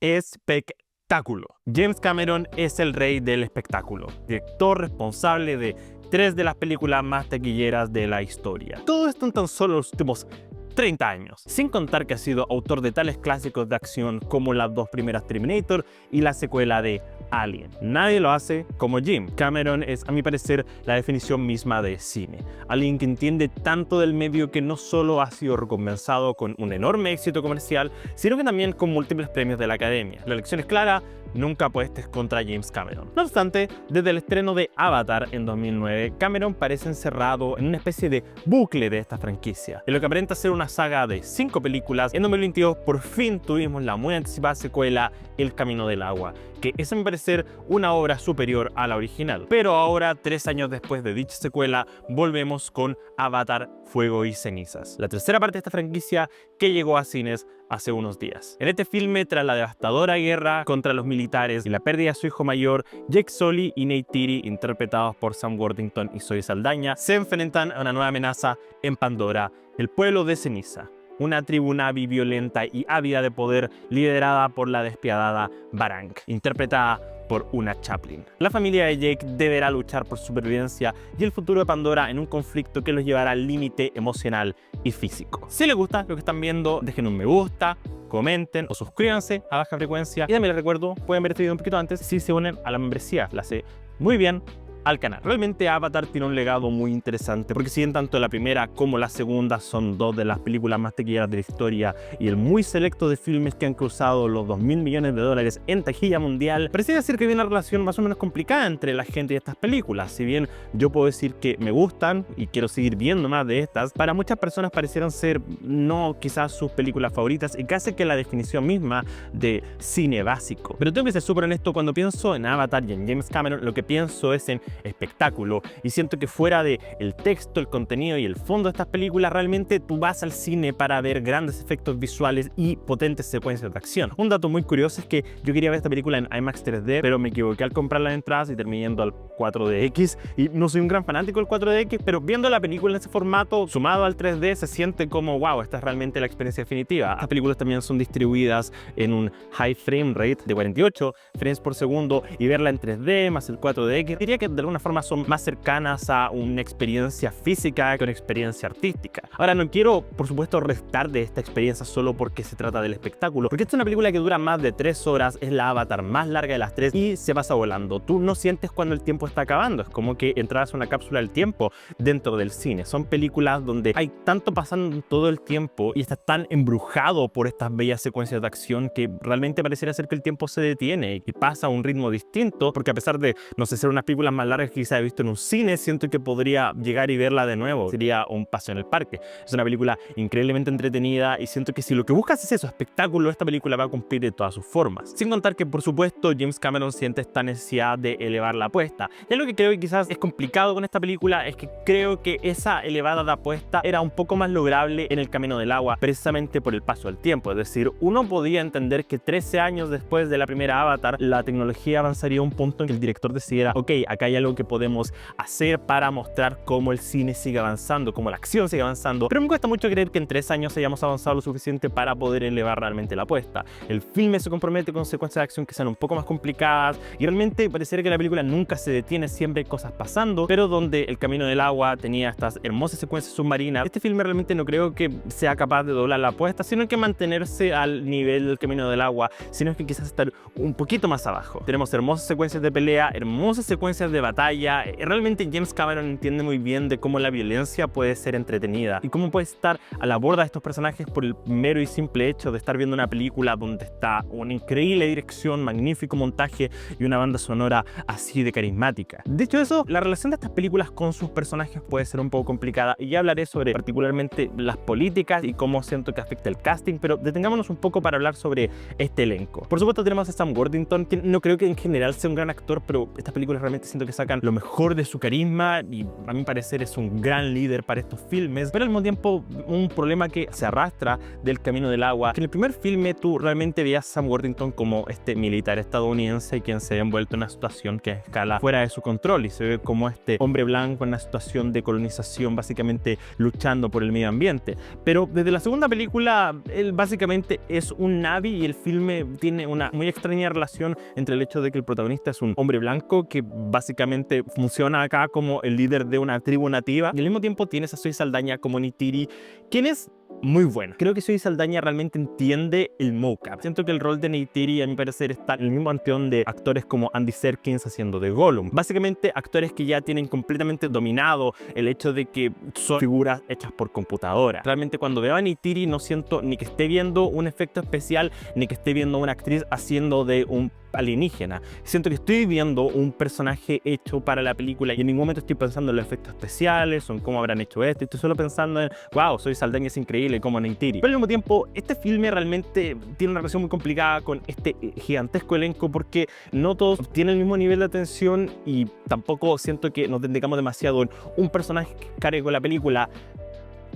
espectáculo. James Cameron es el rey del espectáculo, director responsable de 3 de las películas más taquilleras de la historia. Todo esto en tan solo los últimos 30 años, sin contar que ha sido autor de tales clásicos de acción como las 2 primeras Terminator y la secuela de Alien. Nadie lo hace como Jim. Cameron es, a mi parecer, la definición misma de cine. Alguien que entiende tanto del medio que no solo ha sido recompensado con un enorme éxito comercial, sino que también con múltiples premios de la Academia. La elección es clara: nunca apuestes contra James Cameron. No obstante, desde el estreno de Avatar en 2009, Cameron parece encerrado en una especie de bucle de esta franquicia. En lo que aparenta ser una saga de 5 películas, en 2022 por fin tuvimos la muy anticipada secuela El Camino del Agua, que es a mi parecer una obra superior a la original. Pero ahora, 3 años después de dicha secuela, volvemos con Avatar: Fuego y Cenizas, la tercera parte de esta franquicia que llegó a cines hace unos días. En este filme, tras la devastadora guerra contra los militares y la pérdida de su hijo mayor, Jake Sully y Neytiri, interpretados por Sam Worthington y Zoe Saldaña, se enfrentan a una nueva amenaza en Pandora, el pueblo de Ceniza, una tribu Na'vi violenta y ávida de poder liderada por la despiadada Barang, interpretada por Una Chaplin. La familia de Jake deberá luchar por supervivencia y el futuro de Pandora en un conflicto que los llevará al límite emocional y físico. Si les gusta lo que están viendo, dejen un me gusta, comenten o suscríbanse a Baja Frecuencia. Y también les recuerdo, pueden ver este video un poquito antes si se unen a la membresía. La hace muy bien al canal. Realmente Avatar tiene un legado muy interesante, porque si bien tanto la primera como la segunda son 2 de las películas más taquilleras de la historia y el muy selecto de filmes que han cruzado los 2.000 millones de dólares en taquilla mundial, parece decir que hay una relación más o menos complicada entre la gente y estas películas. Si bien yo puedo decir que me gustan y quiero seguir viendo más de estas, para muchas personas parecieran ser no quizás sus películas favoritas y casi que la definición misma de cine básico. Pero tengo que ser súper honesto: cuando pienso en Avatar y en James Cameron, lo que pienso es en espectáculo, y siento que fuera de el texto, el contenido y el fondo de estas películas, realmente tú vas al cine para ver grandes efectos visuales y potentes secuencias de acción. Un dato muy curioso es que yo quería ver esta película en IMAX 3D, pero me equivoqué al comprar las entradas y terminé yendo al 4DX, y no soy un gran fanático del 4DX, pero viendo la película en ese formato sumado al 3D se siente como wow, esta es realmente la experiencia definitiva. Las películas también son distribuidas en un high frame rate de 48 frames por segundo, y verla en 3D más el 4DX diría que de alguna forma son más cercanas a una experiencia física que una experiencia artística. Ahora, no quiero por supuesto restar de esta experiencia solo porque se trata del espectáculo, porque esta es una película que dura más de 3 horas, es la Avatar más larga de las 3 y se pasa volando. Tú no sientes cuando el tiempo está acabando, es como que entras a una cápsula del tiempo dentro del cine. Son películas donde hay tanto pasando todo el tiempo y estás tan embrujado por estas bellas secuencias de acción que realmente pareciera ser que el tiempo se detiene y pasa a un ritmo distinto, porque a pesar de, no sé, ser unas películas más largas que quizá he visto en un cine, siento que podría llegar y verla de nuevo. Sería un paseo en el parque. Es una película increíblemente entretenida y siento que si lo que buscas es eso, espectáculo, esta película va a cumplir de todas sus formas. Sin contar que, por supuesto, James Cameron siente esta necesidad de elevar la apuesta. Y algo que creo que quizás es complicado con esta película es que creo que esa elevada de apuesta era un poco más lograble en El Camino del Agua, precisamente por el paso del tiempo. Es decir, uno podía entender que 13 años después de la primera Avatar, la tecnología avanzaría a un punto en que el director decidiera, ok, acá hay algo que podemos hacer para mostrar cómo el cine sigue avanzando, cómo la acción sigue avanzando, pero me cuesta mucho creer que en 3 años hayamos avanzado lo suficiente para poder elevar realmente la apuesta. El filme se compromete con secuencias de acción que sean un poco más complicadas y realmente pareciera que la película nunca se detiene, siempre hay cosas pasando, pero donde El Camino del Agua tenía estas hermosas secuencias submarinas, este filme realmente no creo que sea capaz de doblar la apuesta, sino que mantenerse al nivel del Camino del Agua, sino que quizás estar un poquito más abajo. Tenemos hermosas secuencias de pelea, hermosas secuencias de batalla. Realmente James Cameron entiende muy bien de cómo la violencia puede ser entretenida y cómo puede estar a la borda de estos personajes por el mero y simple hecho de estar viendo una película donde está una increíble dirección, magnífico montaje y una banda sonora así de carismática. Dicho eso, la relación de estas películas con sus personajes puede ser un poco complicada y ya hablaré sobre particularmente las políticas y cómo siento que afecta el casting, pero detengámonos un poco para hablar sobre este elenco. Por supuesto tenemos a Sam Worthington, que no creo que en general sea un gran actor, pero estas películas realmente siento que sacan lo mejor de su carisma y a mi parecer es un gran líder para estos filmes, pero al mismo tiempo un problema que se arrastra del Camino del Agua, que en el primer filme tú realmente veías a Sam Worthington como este militar estadounidense quien se ha envuelto en una situación que escala fuera de su control y se ve como este hombre blanco en una situación de colonización, básicamente luchando por el medio ambiente. Pero desde la segunda película él básicamente es un Na'vi y el filme tiene una muy extraña relación entre el hecho de que el protagonista es un hombre blanco que básicamente funciona acá como el líder de una tribu nativa y al mismo tiempo tienes a Zoe Saldaña como Neytiri, quien es muy buena. Creo que Zoe Saldaña realmente entiende el mocap. Siento que el rol de Neytiri a mi parecer está en el mismo panteón de actores como Andy Serkis haciendo de Gollum. Básicamente actores que ya tienen completamente dominado el hecho de que son figuras hechas por computadora. Realmente cuando veo a Neytiri no siento ni que esté viendo un efecto especial ni que esté viendo a una actriz haciendo de un alienígena. Siento que estoy viendo un personaje hecho para la película y en ningún momento estoy pensando en los efectos especiales o en cómo habrán hecho esto. Estoy solo pensando en wow, Zoe Saldaña es increíble como Neytiri. Pero al mismo tiempo este filme realmente tiene una relación muy complicada con este gigantesco elenco porque no todos tienen el mismo nivel de atención y tampoco siento que nos dedicamos demasiado en un personaje que cargue con la película,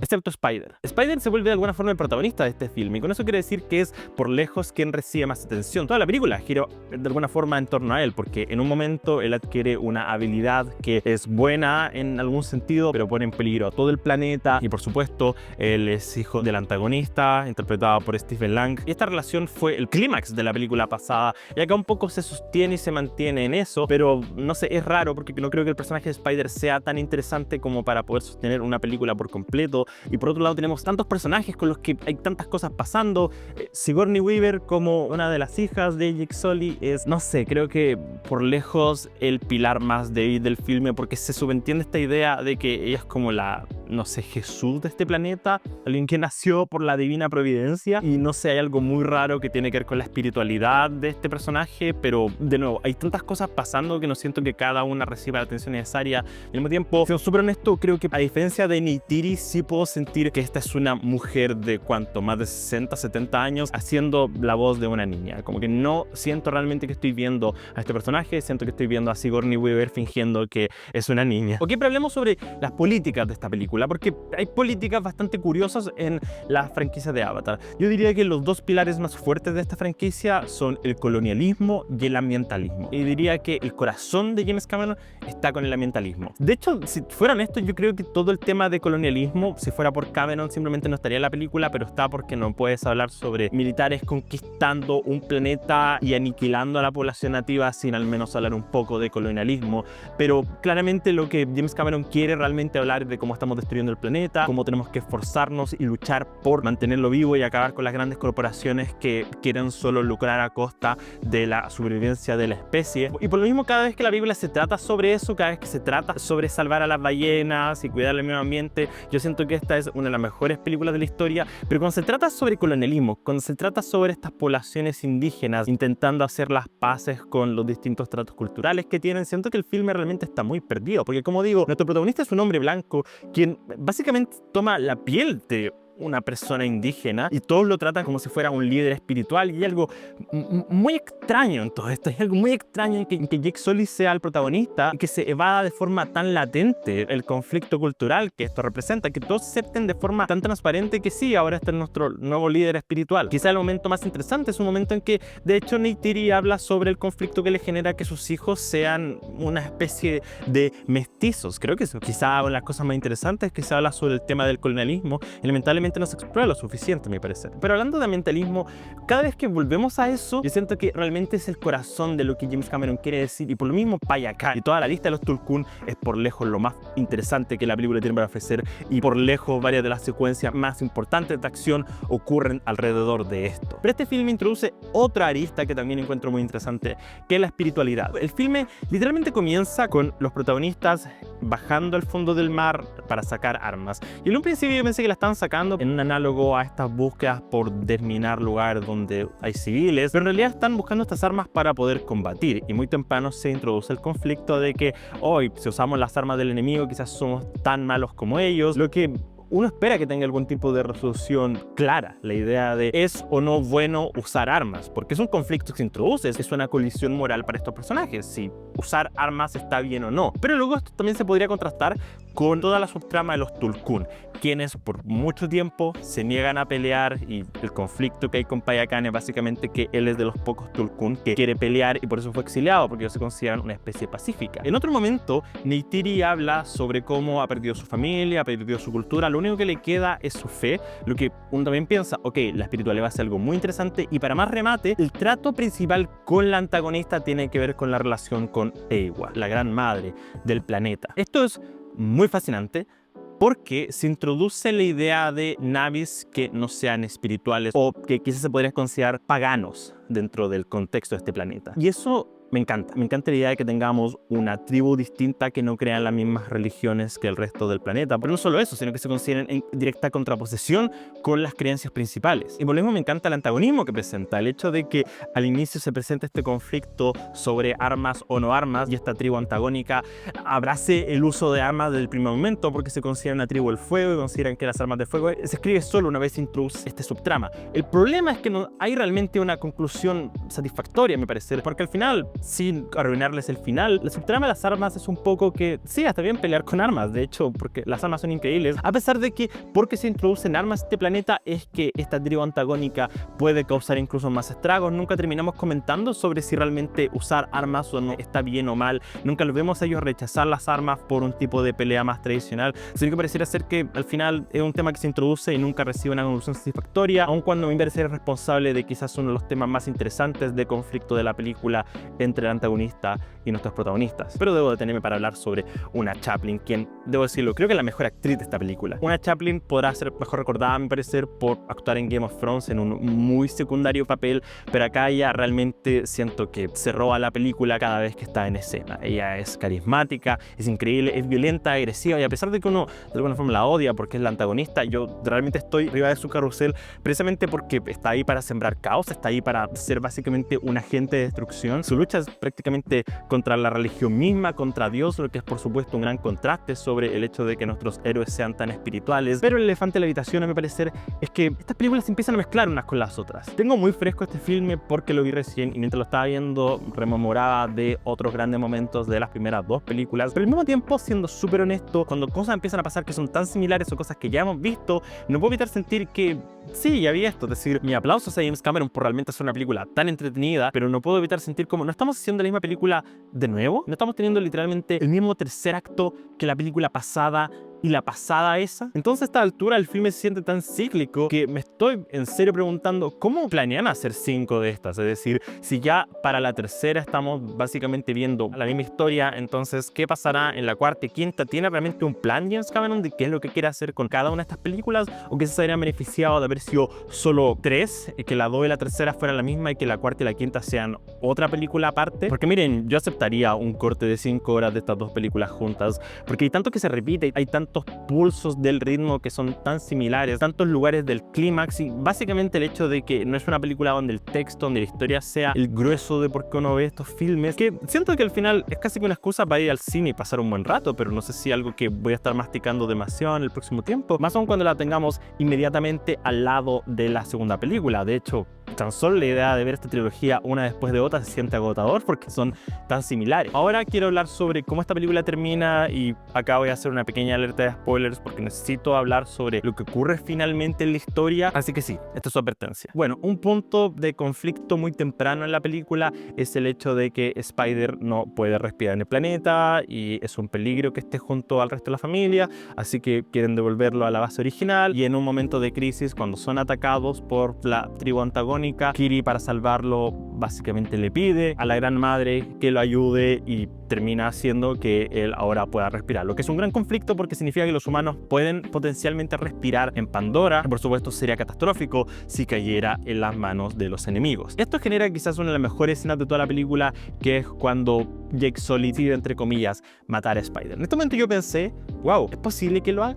excepto Spider. Spider se vuelve de alguna forma el protagonista de este film y con eso quiere decir que es por lejos quien recibe más atención. Toda la película gira de alguna forma en torno a él porque en un momento él adquiere una habilidad que es buena en algún sentido pero pone en peligro a todo el planeta y por supuesto él es hijo del antagonista interpretado por Stephen Lang y esta relación fue el clímax de la película pasada y acá un poco se sostiene y se mantiene en eso, pero no sé, es raro porque no creo que el personaje de Spider sea tan interesante como para poder sostener una película por completo. Y por otro lado tenemos tantos personajes con los que hay tantas cosas pasando. Sigourney Weaver como una de las hijas de Jake Sully es, no sé, creo que por lejos el pilar más débil del filme porque se subentiende esta idea de que ella es como la, no sé, Jesús de este planeta, alguien que nació por la divina providencia y no sé, hay algo muy raro que tiene que ver con la espiritualidad de este personaje, pero de nuevo, hay tantas cosas pasando que no siento que cada una reciba la atención necesaria. Al mismo tiempo, siendo súper honesto, creo que a diferencia de Neytiri sí puedo sentir que esta es una mujer de cuánto, más de 60, 70 años haciendo la voz de una niña. Como que no siento realmente que estoy viendo a este personaje, siento que estoy viendo a Sigourney Weaver fingiendo que es una niña. Ok, pero hablemos sobre las políticas de esta película, porque hay políticas bastante curiosas en la franquicia de Avatar. Yo diría que los dos pilares más fuertes de esta franquicia son el colonialismo y el ambientalismo. Y diría que el corazón de James Cameron está con el ambientalismo. De hecho, si fuera honesto, yo creo que todo el tema de colonialismo, si fuera por Cameron, simplemente no estaría en la película, pero está porque no puedes hablar sobre militares conquistando un planeta y aniquilando a la población nativa sin al menos hablar un poco de colonialismo. Pero claramente lo que James Cameron quiere realmente hablar es de cómo estamos destruyendo el planeta, cómo tenemos que esforzarnos y luchar por mantenerlo vivo y acabar con las grandes corporaciones que quieren solo lucrar a costa de la supervivencia de la especie. Y por lo mismo, cada vez que la película se trata sobre eso, cada vez que se trata sobre salvar a las ballenas y cuidar el medio ambiente, yo siento que esta es una de las mejores películas de la historia. Pero cuando se trata sobre colonialismo, cuando se trata sobre estas poblaciones indígenas intentando hacer las paces con los distintos tratos culturales que tienen, siento que el filme realmente está muy perdido, porque como digo, nuestro protagonista es un hombre blanco quien básicamente toma la piel de una persona indígena y todos lo tratan como si fuera un líder espiritual y hay algo muy extraño en todo esto, hay algo muy extraño en que Jake Sully sea el protagonista y que se evada de forma tan latente el conflicto cultural que esto representa, que todos acepten de forma tan transparente que sí, ahora este es nuestro nuevo líder espiritual. Quizá el momento más interesante es un momento en que de hecho Neytiri habla sobre el conflicto que le genera que sus hijos sean una especie de mestizos. Creo que eso quizá una de las cosas más interesantes es que se habla sobre el tema del colonialismo y lamentablemente no se explora lo suficiente, me parece. Pero hablando de ambientalismo, cada vez que volvemos a eso, yo siento que realmente es el corazón de lo que James Cameron quiere decir y por lo mismo Payakan y toda la lista de los Tulkun es por lejos lo más interesante que la película tiene para ofrecer y por lejos varias de las secuencias más importantes de acción ocurren alrededor de esto. Pero este filme introduce otra arista que también encuentro muy interesante, que es la espiritualidad. El filme literalmente comienza con los protagonistas bajando al fondo del mar para sacar armas. Y en un principio yo pensé que la estaban sacando en un análogo a estas búsquedas por desminar lugares donde hay civiles, pero en realidad están buscando estas armas para poder combatir. Y muy temprano se introduce el conflicto de que hoy, si usamos las armas del enemigo, quizás somos tan malos como ellos, lo que uno espera que tenga algún tipo de resolución clara. La idea de ¿es o no bueno usar armas? Porque es un conflicto que se introduce, es una colisión moral para estos personajes, si usar armas está bien o no. Pero luego esto también se podría contrastar con toda la subtrama de los Tulkun, quienes por mucho tiempo se niegan a pelear, y el conflicto que hay con Paya Khan es básicamente que él es de los pocos Tulkun que quiere pelear y por eso fue exiliado, porque ellos se consideran una especie pacífica. En otro momento, Neytiri habla sobre cómo ha perdido su familia, ha perdido su cultura, lo único que le queda es su fe, lo que uno también piensa, ok, la espiritualidad va a ser algo muy interesante, y para más remate, el trato principal con la antagonista tiene que ver con la relación con Eywa, la gran madre del planeta. Esto es muy fascinante porque se introduce la idea de Na'vis que no sean espirituales o que quizás se podrían considerar paganos dentro del contexto de este planeta. Y eso me encanta la idea de que tengamos una tribu distinta que no crean las mismas religiones que el resto del planeta. Pero no solo eso, sino que se consideren en directa contraposición con las creencias principales. Y por lo mismo me encanta el antagonismo que presenta, el hecho de que al inicio se presenta este conflicto sobre armas o no armas, y esta tribu antagónica abrace el uso de armas desde el primer momento porque se considera una tribu del fuego y consideran que las armas de fuego se escribe solo una vez se introduce este subtrama. El problema es que no hay realmente una conclusión satisfactoria, me parece, porque al final, sin arruinarles el final, la subtrama de las armas es un poco que sí, está bien pelear con armas, de hecho, porque las armas son increíbles, a pesar de que porque se introducen armas en este planeta es que esta tribu antagónica puede causar incluso más estragos. Nunca terminamos comentando sobre si realmente usar armas o no está bien o mal, nunca los vemos a ellos rechazar las armas por un tipo de pelea más tradicional, sino que pareciera ser que al final es un tema que se introduce y nunca recibe una conclusión satisfactoria, aun cuando a mí me parece responsable de quizás uno de los temas más interesantes de conflicto de la película entre el antagonista y nuestros protagonistas. Pero debo detenerme para hablar sobre Oona Chaplin, quien, debo decirlo, creo que es la mejor actriz de esta película. Oona Chaplin podrá ser mejor recordada, a mi parecer, por actuar en Game of Thrones en un muy secundario papel, pero acá ella realmente siento que se roba la película cada vez que está en escena. Ella es carismática, es increíble, es violenta, agresiva, y a pesar de que uno de alguna forma la odia porque es la antagonista, yo realmente estoy arriba de su carrusel precisamente porque está ahí para sembrar caos, está ahí para ser básicamente un agente de destrucción. Su lucha es prácticamente contra la religión misma, contra Dios, lo que es por supuesto un gran contraste sobre el hecho de que nuestros héroes sean tan espirituales. Pero el elefante de la habitación, a mi parecer, es que estas películas se empiezan a mezclar unas con las otras. Tengo muy fresco este filme porque lo vi recién y mientras lo estaba viendo rememoraba de otros grandes momentos de las primeras dos películas, pero al mismo tiempo, siendo súper honesto, cuando cosas empiezan a pasar que son tan similares o cosas que ya hemos visto, no puedo evitar sentir que sí, ya vi esto. Es decir, mi aplauso a James Cameron por realmente hacer una película tan entretenida, pero no puedo evitar sentir como no estamos haciendo la misma película de nuevo, no estamos teniendo literalmente el mismo tercer acto que la película pasada y la pasada esa. Entonces a esta altura el filme se siente tan cíclico que me estoy en serio preguntando cómo planean hacer 5 de estas. Es decir, si ya para la tercera estamos básicamente viendo la misma historia, entonces ¿qué pasará en la cuarta y quinta? ¿Tiene realmente un plan James Cameron de qué es lo que quiere hacer con cada una de estas películas? ¿O que se habrían beneficiado de haber sido solo 3, que la 2 y la tercera fueran la misma y que la cuarta y la quinta sean otra película aparte? Porque miren, yo aceptaría un corte de 5 horas de estas dos películas juntas, porque hay tanto que se repite, hay tantos pulsos del ritmo que son tan similares, tantos lugares del clímax, y básicamente el hecho de que no es una película donde el texto, donde la historia sea el grueso de por qué uno ve estos filmes, que siento que al final es casi que una excusa para ir al cine y pasar un buen rato, pero no sé si algo que voy a estar masticando demasiado en el próximo tiempo, más aún cuando la tengamos inmediatamente al lado de la segunda película. De hecho, tan solo la idea de ver esta trilogía una después de otra se siente agotador porque son tan similares. Ahora quiero hablar sobre cómo esta película termina, y acá voy a hacer una pequeña alerta de spoilers porque necesito hablar sobre lo que ocurre finalmente en la historia, así que sí, esta es su advertencia. Bueno, un punto de conflicto muy temprano en la película es el hecho de que Spider no puede respirar en el planeta y es un peligro que esté junto al resto de la familia, así que quieren devolverlo a la base original, y en un momento de crisis, cuando son atacados por la tribu antagónica, Kiri, para salvarlo, básicamente le pide a la gran madre que lo ayude y termina haciendo que él ahora pueda respirar, lo que es un gran conflicto porque significa que los humanos pueden potencialmente respirar en Pandora, que por supuesto sería catastrófico si cayera en las manos de los enemigos. Esto genera quizás una de las mejores escenas de toda la película, que es cuando Jake Sully decide, entre comillas, matar a Spider. En este momento yo pensé, wow, ¿es posible que lo haga?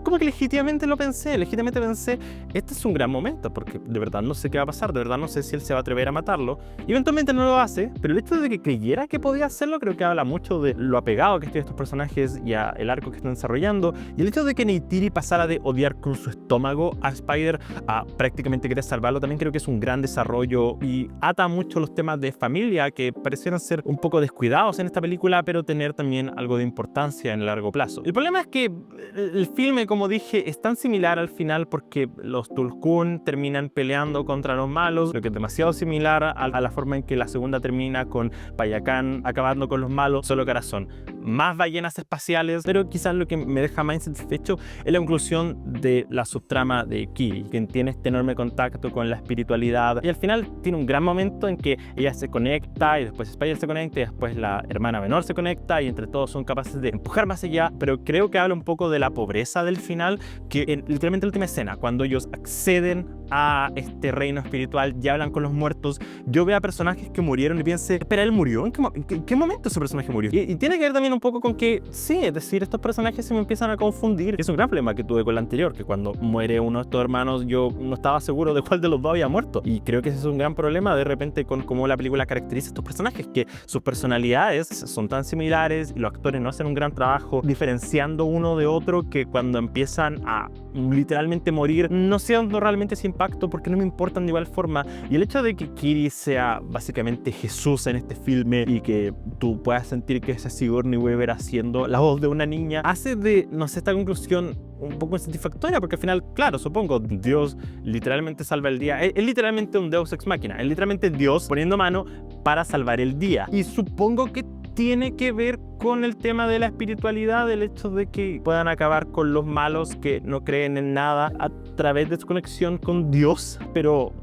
como que legítimamente pensé, este es un gran momento, porque de verdad no sé qué va a pasar, de verdad no sé si él se va a atrever a matarlo, y eventualmente no lo hace, pero el hecho de que creyera que podía hacerlo creo que habla mucho de lo apegado que estoy a estos personajes y al arco que están desarrollando, y el hecho de que Neytiri pasara de odiar con su estómago a Spider a prácticamente querer salvarlo, también creo que es un gran desarrollo y ata mucho los temas de familia que parecieran ser un poco descuidados en esta película, pero tener también algo de importancia en el largo plazo. El problema es que el filme, como dije, es tan similar al final porque los Tulkun terminan peleando contra los malos, lo que es demasiado similar a la forma en que la segunda termina con Payakan acabando con los malos, solo que ahora son más ballenas espaciales, pero quizás lo que me deja más insatisfecho es la conclusión de la subtrama de Kiri, quien tiene este enorme contacto con la espiritualidad y al final tiene un gran momento en que ella se conecta y después Spider se conecta y después la hermana menor se conecta y entre todos son capaces de empujar más allá, pero creo que habla un poco de la pobreza del final, que literalmente en la última escena, cuando ellos acceden a este reino espiritual y hablan con los muertos, yo veo a personajes que murieron y pienso, espera, ¿él murió? ¿En qué momento ese personaje murió? Y tiene que ver también un poco con que, sí, es decir, estos personajes se me empiezan a confundir. Es un gran problema que tuve con la anterior, que cuando muere uno de estos hermanos yo no estaba seguro de cuál de los dos había muerto. Y creo que ese es un gran problema de repente con cómo la película caracteriza a estos personajes, que sus personalidades son tan similares y los actores no hacen un gran trabajo diferenciando uno de otro, que cuando empiezan a literalmente morir no siento realmente ese impacto porque no me importan de igual forma. Y el hecho de que Kiri sea básicamente Jesús en este filme y que tú puedas sentir que es Sigourney Weaver haciendo la voz de una niña hace de, no sé, esta conclusión un poco insatisfactoria, porque al final, claro, supongo, Dios literalmente salva el día. Es literalmente un Deus Ex Machina, es literalmente Dios poniendo mano para salvar el día. Y supongo que tiene que ver con el tema de la espiritualidad, el hecho de que puedan acabar con los malos que no creen en nada a través de su conexión con Dios, pero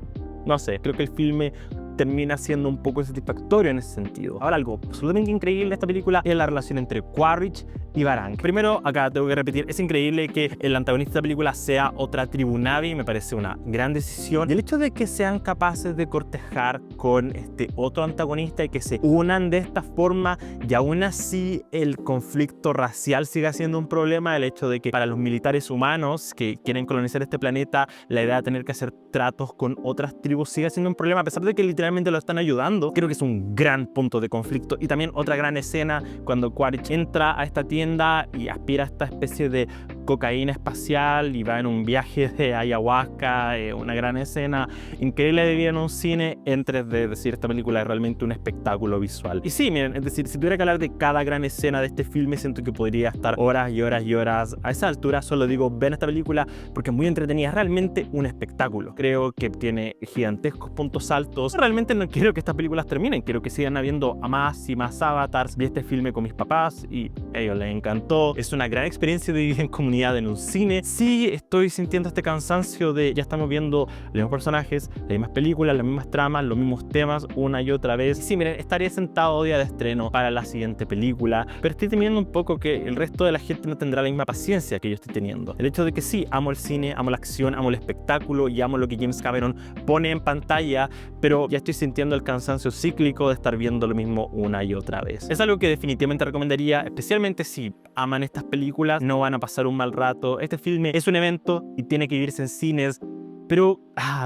no sé, creo que el filme termina siendo un poco insatisfactorio en ese sentido. Ahora, algo absolutamente increíble de esta película es la relación entre Quaritch y Varang. Primero, acá tengo que repetir, es increíble que el antagonista de la película sea otra tribu Na'vi, me parece una gran decisión. Y el hecho de que sean capaces de cortejar con este otro antagonista y que se unan de esta forma, y aún así el conflicto racial siga siendo un problema, el hecho de que para los militares humanos que quieren colonizar este planeta, la idea de tener que hacer tratos con otras tribus sigue siendo un problema, a pesar de que literalmente lo están ayudando. Creo que es un gran punto de conflicto. Y también otra gran escena cuando Quaritch entra a esta tienda y aspira a esta especie de cocaína espacial y va en un viaje de ayahuasca, una gran escena increíble de vida en un cine en 3D. Es decir, esta película es realmente un espectáculo visual. Y sí, miren, es decir, si tuviera que hablar de cada gran escena de este filme, siento que podría estar horas y horas y horas. A esa altura solo digo, ven esta película porque es muy entretenida, es realmente un espectáculo. Creo que tiene gigantescos puntos altos. Realmente no quiero que estas películas terminen, quiero que sigan habiendo más y más avatars. Vi este filme con mis papás y a ellos les encantó. Es una gran experiencia de vivir en comunidad en un cine. Sí, estoy sintiendo este cansancio de ya estamos viendo los mismos personajes, las mismas películas, las mismas tramas, los mismos temas una y otra vez. Y sí, miren, estaría sentado día de estreno para la siguiente película, pero estoy temiendo un poco que el resto de la gente no tendrá la misma paciencia que yo estoy teniendo. El hecho de que sí, amo el cine, amo la acción, amo el espectáculo y amo lo que James Cameron pone en pantalla, pero ya estoy sintiendo el cansancio cíclico de estar viendo lo mismo una y otra vez. Es algo que definitivamente recomendaría, especialmente si aman estas películas, no van a pasar un mal rato. Este filme es un evento y tiene que vivirse en cines, pero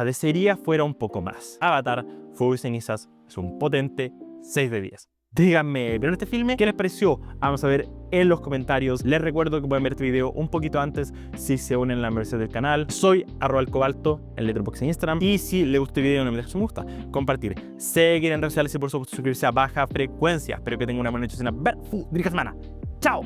desearía fuera un poco más. Avatar, Fuego y Cenizas es un potente 6 de 10. Díganme, ¿vieron este filme? ¿Qué les pareció? Vamos a ver en los comentarios. Les recuerdo que pueden ver este video un poquito antes si se unen a la membresía del canal. Soy @elcobalto en Letterboxd en Instagram. Y si les gustó el video, no me dejen su me gusta, compartir, seguir en redes sociales y por supuesto suscribirse a Baja Frecuencia. Espero que tengan una buena noche, una semana. ¡Chao!